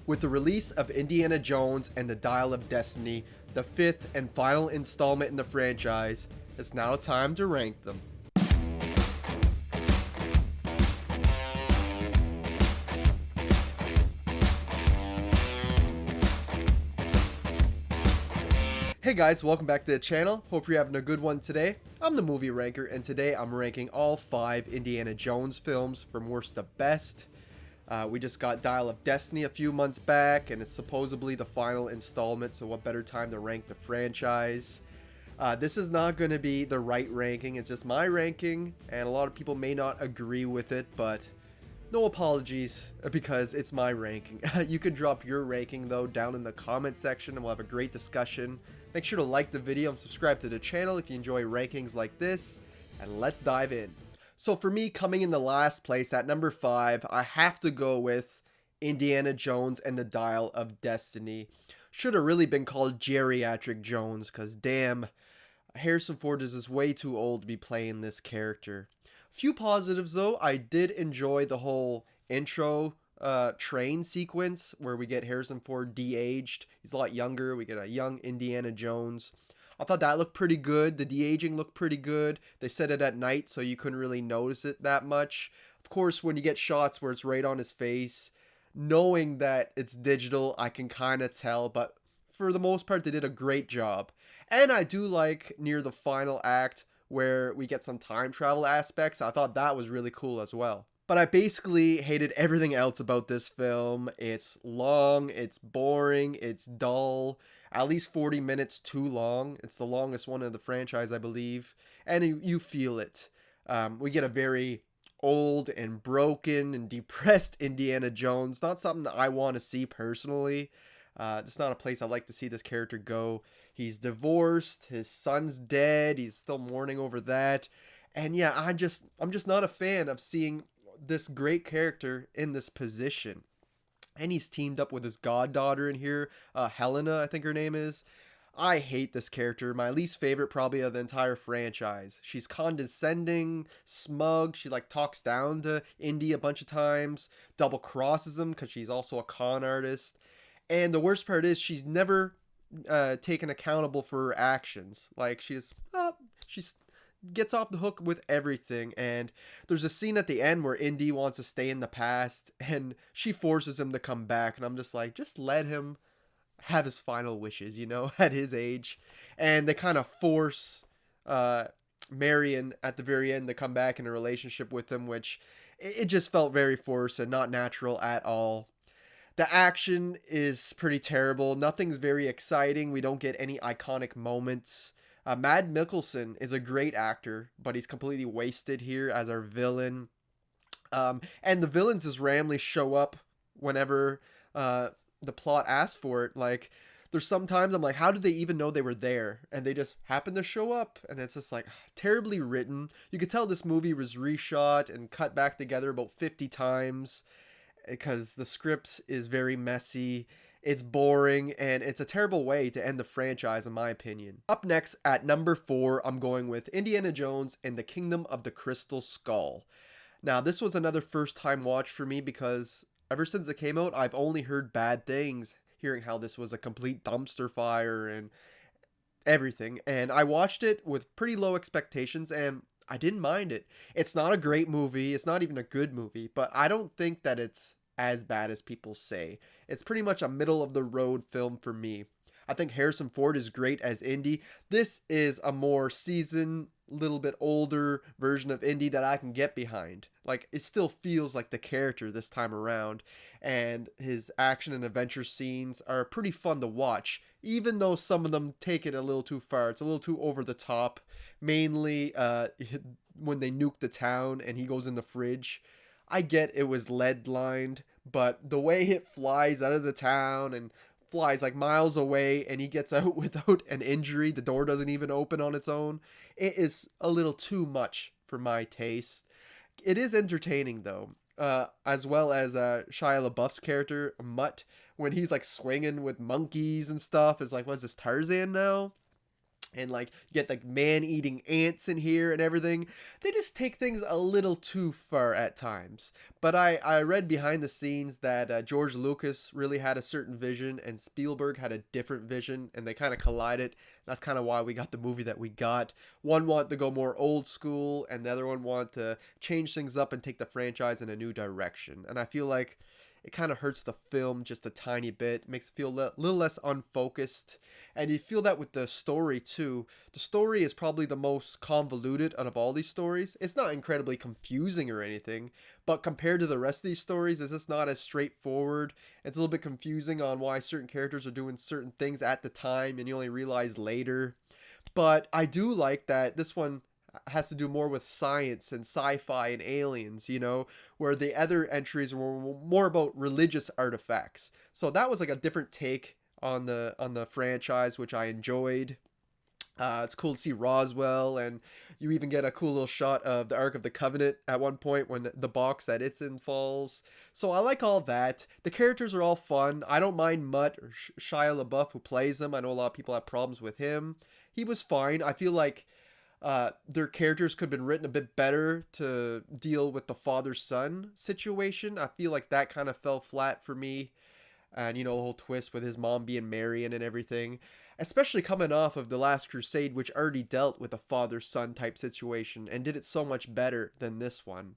With the release of Indiana Jones and the Dial of Destiny, the fifth and final installment in the franchise, it's now time to rank them. Hey guys, welcome back to the channel. Hope you're having a good one today. I'm the Movie Ranker, and today I'm ranking all 5 Indiana Jones films from worst to best. We just got Dial of Destiny a few months back, and it's supposedly the final installment, so what better time to rank the franchise. This is not going to be the right ranking, it's just my ranking, and a lot of people may not agree with it, but no apologies, because it's my ranking. You can drop your ranking, though, down in the comment section, and we'll have a great discussion. Make sure to like the video and subscribe to the channel if you enjoy rankings like this, and let's dive in. So for me, coming in the last place at number 5, I have to go with Indiana Jones and the Dial of Destiny. Should have really been called Geriatric Jones, because damn, Harrison Ford is just way too old to be playing this character. Few positives though. I did enjoy the whole intro train sequence where we get Harrison Ford de-aged. He's a lot younger. We get a young Indiana Jones. I thought that looked pretty good. The de-aging looked pretty good. They said it at night, so you couldn't really notice it that much. Of course, when you get shots where it's right on his face, knowing that it's digital, I can kind of tell, but for the most part, they did a great job. And I do like near the final act where we get some time travel aspects. I thought that was really cool as well. But I basically hated everything else about this film. It's long, it's boring, it's dull, at least 40 minutes too long. It's the longest one of the franchise, I believe, and you feel it. We get a very old and broken and depressed Indiana Jones. Not something that I want to see personally. It's not a place I'd like to see this character go. He's divorced, his son's dead, he's still mourning over that. And yeah, I'm just not a fan of seeing this great character in this position. And he's teamed up with his goddaughter in here, Helena, I think her name is. I hate this character. My least favorite probably of the entire franchise. She's condescending, smug. She like talks down to Indy a bunch of times, double crosses him because she's also a con artist. And the worst part is she's never taken accountable for her actions. Like she's gets off the hook with everything. And there's a scene at the end where Indy wants to stay in the past and she forces him to come back, and I'm just like, just let him have his final wishes, you know, at his age. And they kind of force Marion at the very end to come back in a relationship with him, which it just felt very forced and not natural at all. The action is pretty terrible. Nothing's very exciting. We don't get any iconic moments. Mad Mikkelsen is a great actor, but he's completely wasted here as our villain. And the villains just randomly show up whenever the plot asks for it. Like, there's sometimes I'm like, how did they even know they were there? And they just happen to show up, and it's just like terribly written. You could tell this movie was reshot and cut back together about 50 times because the script is very messy. It's boring, and it's a terrible way to end the franchise, in my opinion. Up next, at number 4, I'm going with Indiana Jones and the Kingdom of the Crystal Skull. Now, this was another first-time watch for me because ever since it came out, I've only heard bad things, hearing how this was a complete dumpster fire and everything. And I watched it with pretty low expectations, and I didn't mind it. It's not a great movie. It's not even a good movie, but I don't think that it's as bad as people say. It's pretty much a middle of the road film for me. I think Harrison Ford is great as Indy. This is a more seasoned, little bit older version of Indy that I can get behind. Like, it still feels like the character this time around, and his action and adventure scenes are pretty fun to watch, even though some of them take it a little too far. It's a little too over the top, mainly when they nuke the town and he goes in the fridge. I get it was lead lined, but the way it flies out of the town and flies like miles away and he gets out without an injury, the door doesn't even open on its own, it is a little too much for my taste. It is entertaining though, as well as Shia LaBeouf's character, Mutt, when he's like swinging with monkeys and stuff. Is like, what's this, Tarzan now? and like you get like man-eating ants in here and everything. They just take things a little too far at times. But I read behind the scenes that George Lucas really had a certain vision and Spielberg had a different vision, and they kind of collided. That's kind of why we got the movie that we got. One wanted to go more old school, and the other one wanted to change things up and take the franchise in a new direction. And I feel like it kind of hurts the film just a tiny bit, makes it feel a little less unfocused. And you feel that with the story too. The story is probably the most convoluted out of all these stories. It's not incredibly confusing or anything, but compared to the rest of these stories, it's just not as straightforward. It's a little bit confusing on why certain characters are doing certain things at the time and you only realize later. But I do like that this one has to do more with science and sci-fi and aliens, where the other entries were more about religious artifacts. So that was like a different take on the franchise, which I enjoyed. It's cool to see Roswell, and you even get a cool little shot of the Ark of the Covenant at one point when the box that it's in falls. So I like all that. The characters are all fun. I don't mind Mutt or Shia LaBeouf, who plays them. I know a lot of people have problems with him. He was fine. I feel like their characters could have been written a bit better to deal with the father-son situation. I feel like that kind of fell flat for me. And, the whole twist with his mom being Marion and everything. Especially coming off of The Last Crusade, which already dealt with a father-son type situation and did it so much better than this one.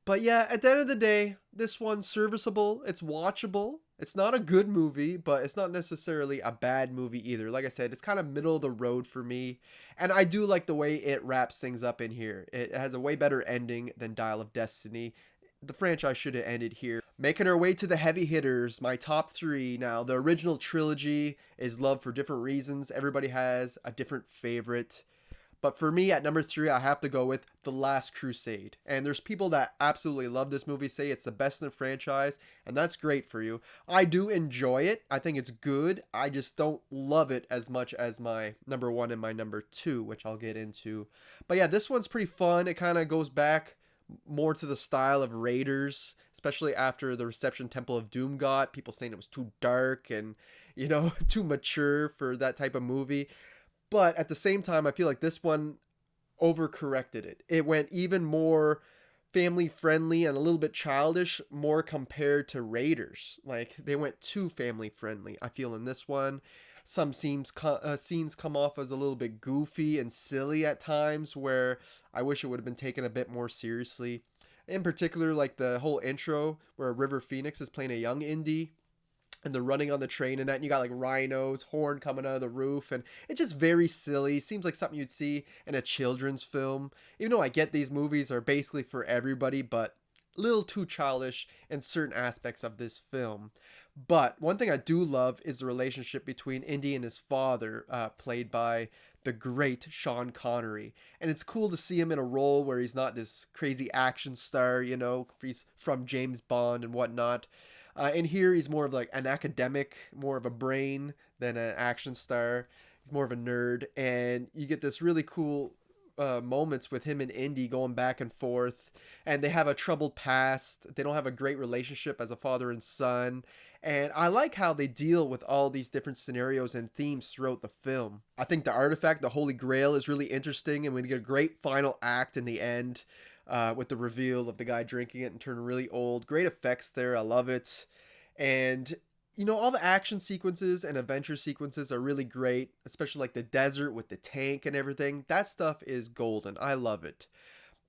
But yeah, at the end of the day, this one's serviceable. It's watchable. It's not a good movie, but it's not necessarily a bad movie either. Like I said, it's kind of middle of the road for me. And I do like the way it wraps things up in here. It has a way better ending than Dial of Destiny. The franchise should have ended here. Making our way to the heavy hitters, my top three. Now, the original trilogy is loved for different reasons. Everybody has a different favorite. But for me, at number three, I have to go with The Last Crusade. And there's people that absolutely love this movie, say it's the best in the franchise, and that's great for you. I do enjoy it. I think it's good. I just don't love it as much as my number one and my number two, which I'll get into. But yeah, this one's pretty fun. It kind of goes back more to the style of Raiders, especially after the reception Temple of Doom got. People saying it was too dark and, too mature for that type of movie. But at the same time, I feel like this one overcorrected it. It went even more family friendly and a little bit childish, more compared to Raiders. Like, they went too family friendly, I feel, in this one. Some scenes come off as a little bit goofy and silly at times, where I wish it would have been taken a bit more seriously. In particular, like the whole intro where River Phoenix is playing a young Indy and they're running on the train and that, and you got like rhinos, horn coming out of the roof, and it's just very silly. Seems like something you'd see in a children's film. Even though I get these movies are basically for everybody, but a little too childish in certain aspects of this film. But one thing I do love is the relationship between Indy and his father, played by the great Sean Connery. And it's cool to see him in a role where he's not this crazy action star, he's from James Bond and whatnot. And here he's more of like an academic, more of a brain than an action star. He's more of a nerd. And you get this really cool moments with him and Indy going back and forth. And they have a troubled past. They don't have a great relationship as a father and son. And I like how they deal with all these different scenarios and themes throughout the film. I think the artifact, the Holy Grail, is really interesting. And we get a great final act in the end. With the reveal of the guy drinking it and turning really old. Great effects there. I love it. And, all the action sequences and adventure sequences are really great, especially like the desert with the tank and everything. That stuff is golden. I love it.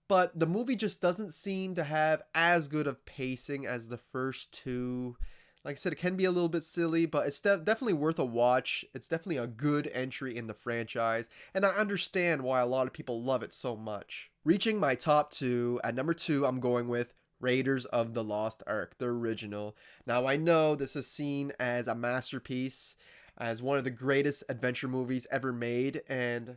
But the movie just doesn't seem to have as good of pacing as the first two. Like I said, it can be a little bit silly, but it's definitely worth a watch. It's definitely a good entry in the franchise, and I understand why a lot of people love it so much. Reaching my top two, at number two, I'm going with Raiders of the Lost Ark, the original. Now, I know this is seen as a masterpiece, as one of the greatest adventure movies ever made, and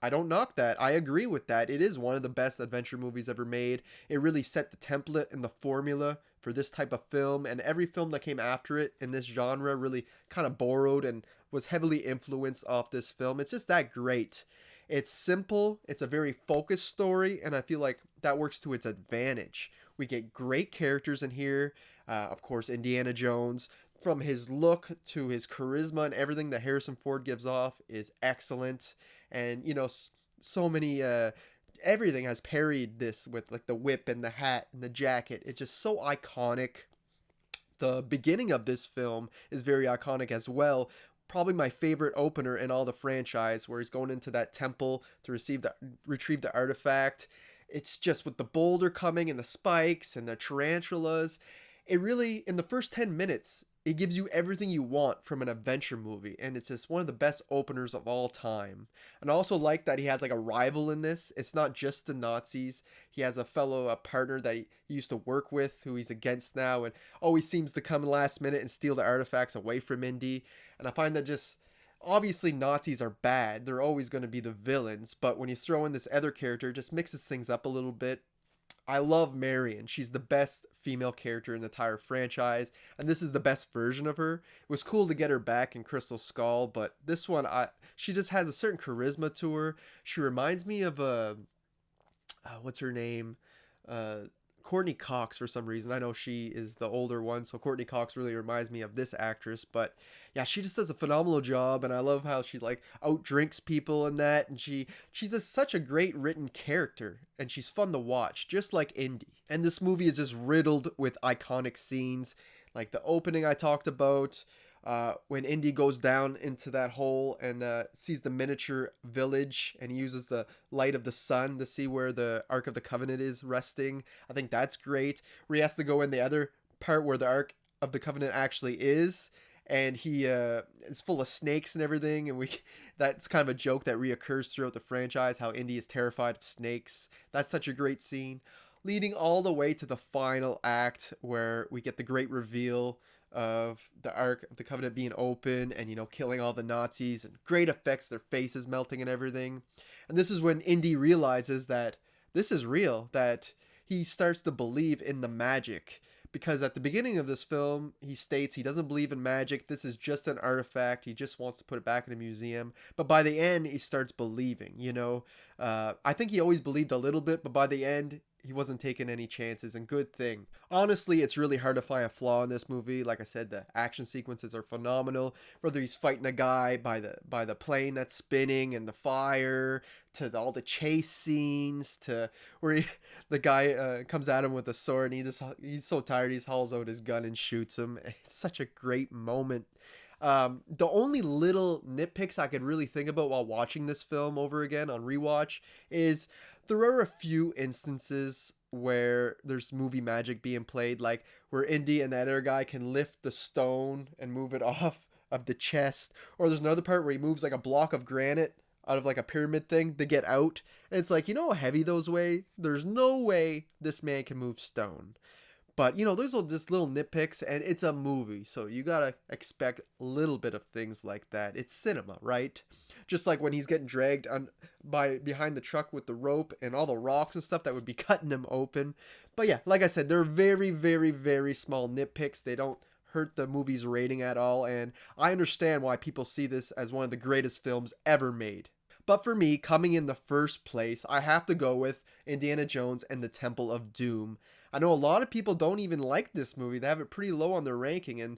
I don't knock that. I agree with that. It is one of the best adventure movies ever made. It really set the template and the formula for this type of film, and every film that came after it in this genre really kind of borrowed and was heavily influenced off this film. It's just that great. It's simple, it's a very focused story, and I feel like that works to its advantage. We get great characters in here. Of course, Indiana Jones. from his look to his charisma and everything that Harrison Ford gives off is excellent. And so many everything has parried this with like the whip and the hat and the jacket. It's just so iconic. The beginning of this film is very iconic as well. Probably my favorite opener in all the franchise, where he's going into that temple to retrieve the artifact. It's just with the boulder coming and the spikes and the tarantulas. It really, in the first 10 minutes, it gives you everything you want from an adventure movie, and it's just one of the best openers of all time. And I also like that he has like a rival in this. It's not just the Nazis. He has a fellow, a partner that he used to work with, who he's against now, and always seems to come last minute and steal the artifacts away from Indy. And I find that just obviously Nazis are bad. They're always going to be the villains, but when you throw in this other character, it just mixes things up a little bit. I love Marion. She's the best female character in the entire franchise, and this is the best version of her. It was cool to get her back in Crystal Skull, but this one, she just has a certain charisma to her. She reminds me of what's her name? Uh, Courtney Cox for some reason. I know she is the older one, so Courtney Cox really reminds me of this actress. But yeah, she just does a phenomenal job, and I love how she like outdrinks people and that. And she's such a great written character, and she's fun to watch, just like Indy. And this movie is just riddled with iconic scenes, like the opening I talked about. When Indy goes down into that hole and sees the miniature village, and he uses the light of the sun to see where the Ark of the Covenant is resting. I think that's great. Where he has to go in the other part where the Ark of the Covenant actually is, and he is full of snakes and everything, and that's kind of a joke that reoccurs throughout the franchise, how Indy is terrified of snakes. That's such a great scene. Leading all the way to the final act, where we get the great reveal of the Ark of the Covenant being open, and killing all the Nazis, and great effects, their faces melting and everything. And this is when Indy realizes that this is real, that he starts to believe in the magic, because at the beginning of this film he states he doesn't believe in magic. This is just an artifact. He just wants to put it back in a museum. But by the end he starts believing. I think he always believed a little bit, but by the end he wasn't taking any chances, and good thing. Honestly, it's really hard to find a flaw in this movie. Like I said, the action sequences are phenomenal. Whether he's fighting a guy by the plane that's spinning and the fire, to all the chase scenes, to where the guy comes at him with a sword, and he's so tired he hauls out his gun and shoots him. It's such a great moment. The only little nitpicks I could really think about while watching this film over again on rewatch is there are a few instances where there's movie magic being played, like where Indy and that other guy can lift the stone and move it off of the chest, or there's another part where he moves like a block of granite out of like a pyramid thing to get out, and it's like, how heavy those weigh? There's no way this man can move stone. But those are just little nitpicks, and it's a movie, so you gotta expect a little bit of things like that. It's cinema, right? Just like when he's getting dragged behind the truck with the rope and all the rocks and stuff that would be cutting him open. But yeah, like I said, they're very, very, very small nitpicks. They don't hurt the movie's rating at all, and I understand why people see this as one of the greatest films ever made. But for me, coming in the first place, I have to go with Indiana Jones and the Temple of Doom. I know a lot of people don't even like this movie. They have it pretty low on their ranking. And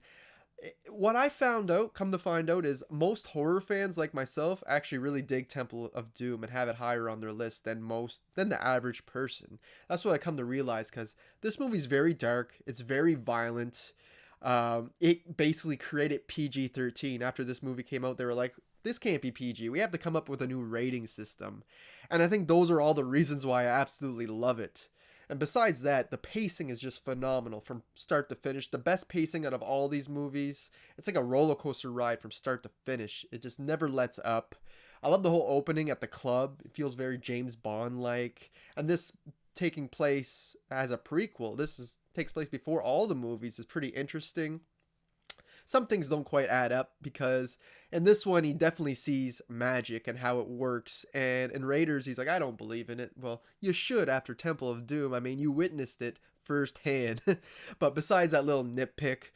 what I come to find out, is most horror fans like myself actually really dig Temple of Doom and have it higher on their list than the average person. That's what I come to realize, because this movie's very dark. It's very violent. It basically created PG-13. After this movie came out, they were like, this can't be PG. We have to come up with a new rating system. And I think those are all the reasons why I absolutely love it. And besides that, the pacing is just phenomenal from start to finish. The best pacing out of all these movies. It's like a roller coaster ride from start to finish. It just never lets up. I love the whole opening at the club. It feels very James Bond-like. And this taking place as a prequel. Takes place before all the movies, is pretty interesting. Some things don't quite add up, because in this one he definitely sees magic and how it works, and in Raiders he's like, I don't believe in it. Well, you should after Temple of Doom. I mean, you witnessed it firsthand. But besides that little nitpick,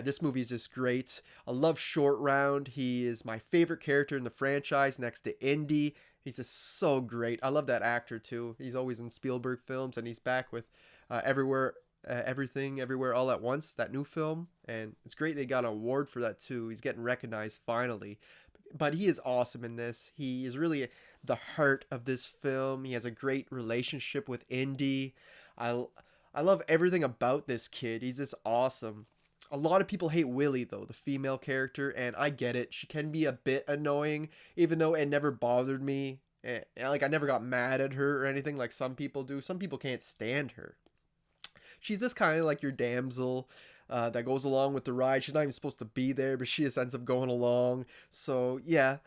this movie is just great. I love Short Round. He is my favorite character in the franchise next to Indy. He's just so great. I love that actor too. He's always in Spielberg films, and he's back with Everywhere Everything Everywhere All at Once, that new film, and it's great they got an award for that too. He's getting recognized finally. But he is awesome in this. He is really the heart of this film. He has a great relationship with Indy. I I love everything about this kid. He's just awesome. A lot of people hate Willie though, the female character, and I get it. She can be a bit annoying, even though it never bothered me. Like I never got mad at her or anything like some people do. Some people can't stand her. She's just kind of like your damsel that goes along with the ride. She's not even supposed to be there, but she just ends up going along. So yeah,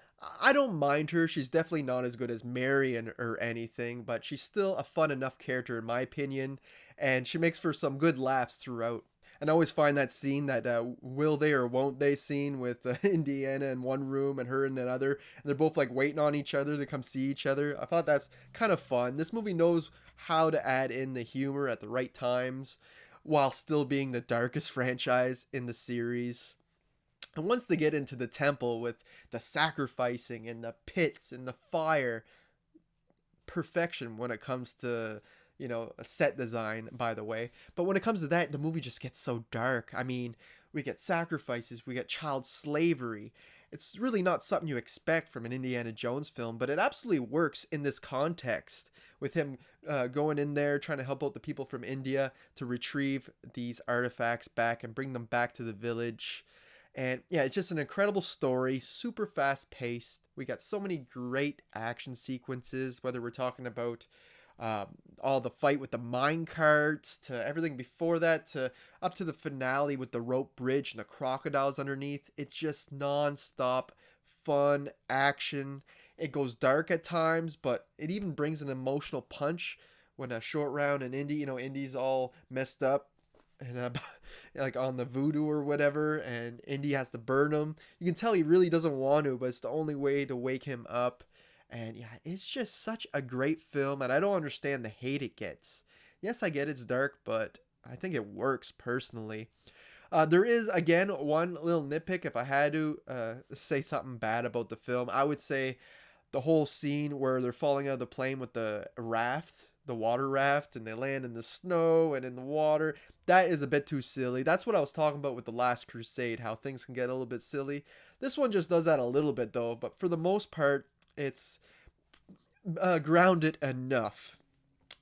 I don't mind her. She's definitely not as good as Marion or anything, but she's still a fun enough character in my opinion, and she makes for some good laughs throughout. And I always find that scene, that will they or won't they scene with Indiana in one room and her in another, and they're both like waiting on each other to come see each other. I thought that's kind of fun. This movie knows how to add in the humor at the right times while still being the darkest franchise in the series. And once they get into the temple with the sacrificing and the pits and the fire, perfection when it comes to, you know, a set design, by the way. But when it comes to that, the movie just gets so dark. I mean, we get sacrifices, we get child slavery. It's really not something you expect from an Indiana Jones film, but it absolutely works in this context with him going in there trying to help out the people from India to retrieve these artifacts back and bring them back to the village. And yeah, it's just an incredible story, super fast paced. We got so many great action sequences, whether we're talking about all the fight with the mine carts to everything before that to up to the finale with the rope bridge and the crocodiles underneath. It's just non-stop fun action. It goes dark at times, but it even brings an emotional punch when a short round and Indy, you know, Indy's all messed up and like on the voodoo or whatever, and Indy has to burn him. You can tell he really doesn't want to, but it's the only way to wake him up. And yeah, it's just such a great film, and I don't understand the hate it gets. Yes, I get it's dark, but I think it works personally. There is, again, one little nitpick. If I had to say something bad about the film, I would say the whole scene where they're falling out of the plane with the raft, the water raft, and they land in the snow and in the water. That is a bit too silly. That's what I was talking about with the Last Crusade, how things can get a little bit silly. This one just does that a little bit, though, but for the most part, it's grounded enough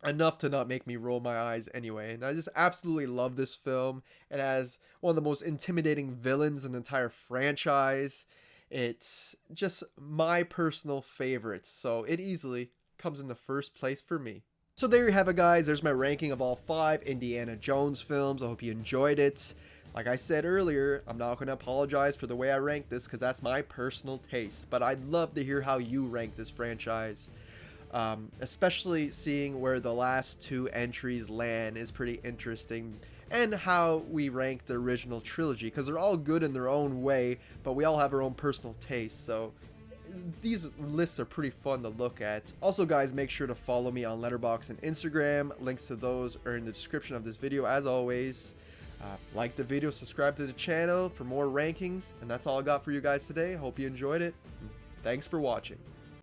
to not make me roll my eyes anyway. And I just absolutely love this film. It has one of the most intimidating villains in the entire franchise. It's just my personal favorite, so it easily comes in the first place for me. So there you have it, guys. There's my ranking of all 5 Indiana Jones films. I hope you enjoyed it. Like I said earlier, I'm not going to apologize for the way I rank this because that's my personal taste. But I'd love to hear how you rank this franchise. Especially seeing where the last 2 entries land is pretty interesting. And how we rank the original trilogy, because they're all good in their own way, but we all have our own personal taste. So these lists are pretty fun to look at. Also, guys, make sure to follow me on Letterboxd and Instagram. Links to those are in the description of this video, as always. Like the video, subscribe to the channel for more rankings, and that's all I got for you guys today. Hope you enjoyed it. Thanks for watching.